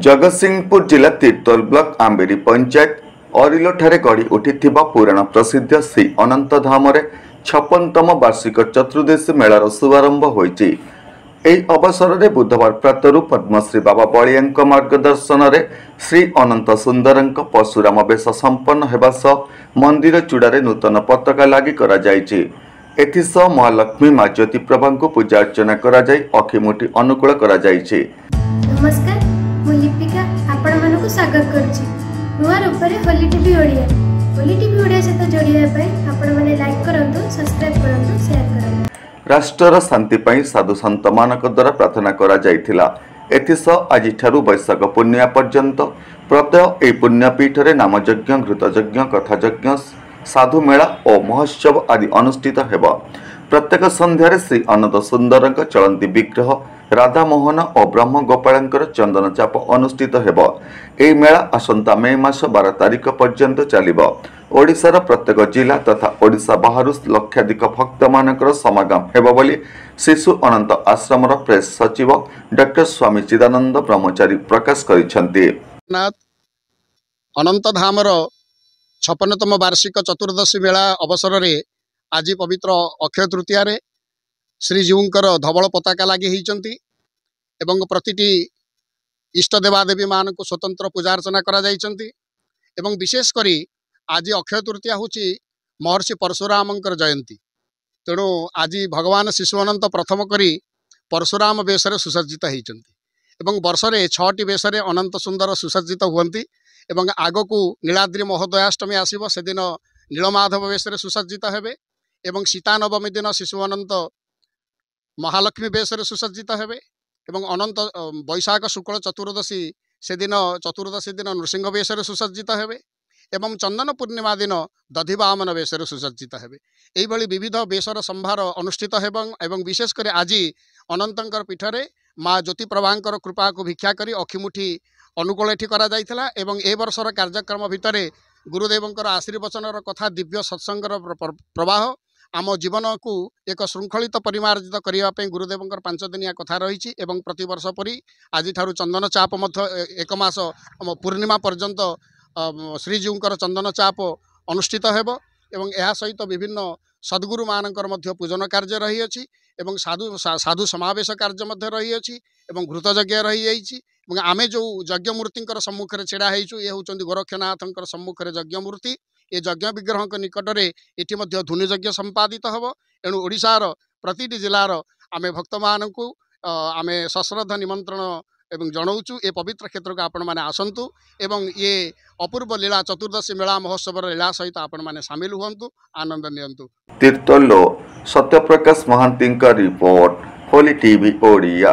जगतसिंहपुर जिला तीर्तोल ब्लॉक आंबेरी पंचायत अरिलो ठारे गढ़ी उठिथिबा पुराण प्रसिद्ध श्री अनंत धाम 56तम वार्षिक चतुर्दशी मेलार शुभारंभ होइछि। एही अवसर में बुधवार प्रातरु पद्मश्री बाबा बलिया मार्गदर्शन में श्री अनंत सुंदरंक परशुराम बेश संपन्न हेबा सह मंदिर चूड़ारे नूतन पताका लागि करा जायछि। एथिसह महालक्ष्मी मां ज्योतिप्रभा को पूजा अर्चना करा जाय अखिमुठी अनुकूल करा जायछि। नमस्कार, मु लिपिका आपण मानकु स्वागत करछि नुआ रूपरे होली टीवी ओडिया। होली टीवी ओडिया सहित जोड़िया पय आपण माने लाइक करंतु, सब्सक्राइब करंतु, शेयर करंतु। राष्ट्रर शांति पई साधु संत मानक द्वारा प्रार्थना करा जायथिला। एथिसह आज ठारू वैशाख पुण्य पर्यंत प्रत्यय ए पुण्यपीठ रे नामयज्ञ, घृतयज्ञ, कथायज्ञ, साधु मेला और महोत्सव आदि अनुष्ठित हेब। प्रत्येक संध्यारे श्री अनंत सुंदरंक चलंती विग्रह, राधा मोहन और ब्रह्म गोपालंकर चंदन चाप अनुष्ठित हेब। एही मेला आसंता मे मास 12 तारिख पर्यंत चलिबो। ओडिशार प्रत्येक जिला तथा ओडिशा बाहरु लक्षाधिक भक्त मानकर समागम हेब बोली शिशु अनंत आश्रमर प्रेस सचिव डॉक्टर स्वामी चिदानंद ब्रह्मचारी प्रकाश करिसेंती। अनंत धामर 56तम वार्षिक चतुर्दशी मेला अवसर में आज पवित्र अक्षय तृतीया रे श्रीजीवंकर धवल पताका लगी होती एवं प्रतिटी इष्ट देवादेवी मान को स्वतंत्र पूजा अर्चना करा जाइछंती। एवं विशेषकर आज अक्षय तृतीया हूँ महर्षि परशुराम जयंती। तेणु आज भगवान शिशु अनंत प्रथम करी परशुराम बेशरे सुसज्जित होती एवं वर्षरे 6टी बेशरे अनंत सुंदर सुसज्जित हुअन्ति। एवं आगकू नीलाद्रि महोदयाष्टमी आसब से दिन नीलमाधव बेशरे सुसज्जित हेबे एवं सीता नवमी दिन शिशु अनंत महालक्ष्मी बेशरे सुसज्जित हेबे एवं अनंत वैशाख शुक्ल चतुर्दशी से दिन नृसिंह बेशरे सुसज्जित हेबे एवं चंदन पूर्णिमा दिन दधिवामन बेशरे सुसज्जित हेबे। एइभली विविध बेशर संभार अनुष्ठित हेबं एवं विशेषकर आज अनंतंकर पीठरे माँ ज्योतिप्रभांकर कृपा को भिक्षा करी अखिमुठी अनुकूल एठी करा जाइथिला। एवं ए वर्षर कार्यक्रम भितरे गुरुदेवंकर आशीर्वचनर कथा, दिव्य सत्संगर प्रवाह आम जीवन को एक श्रृंखलित परिमार्जित करने गुरुदेवंकर 5 दिनिया कथा रही। एवं प्रति वर्ष परी आज ठारू चंदन चाप एक मास पूर्णिमा पर्यंत श्रीजीवंकर चंदन चाप अनुष्ठित हेब एवं यह सहित विभिन्न सद्गुरु मानकर मध्य पूजन कार्य रही अछि एवं साधु समावेश कार्य रही अछि एवं घृतयज्ञ रही जाइछि। आमे जो यज्ञ मूर्ति सम्मुख में छेड़ा होइछु ये होचंदी गोरक्षनाथ सम्मुख में यज्ञ मूर्ति। ये यज्ञ विग्रह निकट में इति मध्य धुनि यज्ञ संपादित हब। एणु ओडिशार प्रतिटी जिलार आमे भक्त मानकु आमे सश्रद्धा निमंत्रण एवं जनाऊँ ए पवित्र क्षेत्र को आपण मैंने आसतु एवं ये अपूर्व लीला चतुर्दशी मेला महोत्सव लीला सहित आपण मैंने सामिल हुंतु, आनंद नियंतु। तीर्तोल सत्यप्रकाश महांती रिपोर्ट, होली टीवी ओडिया।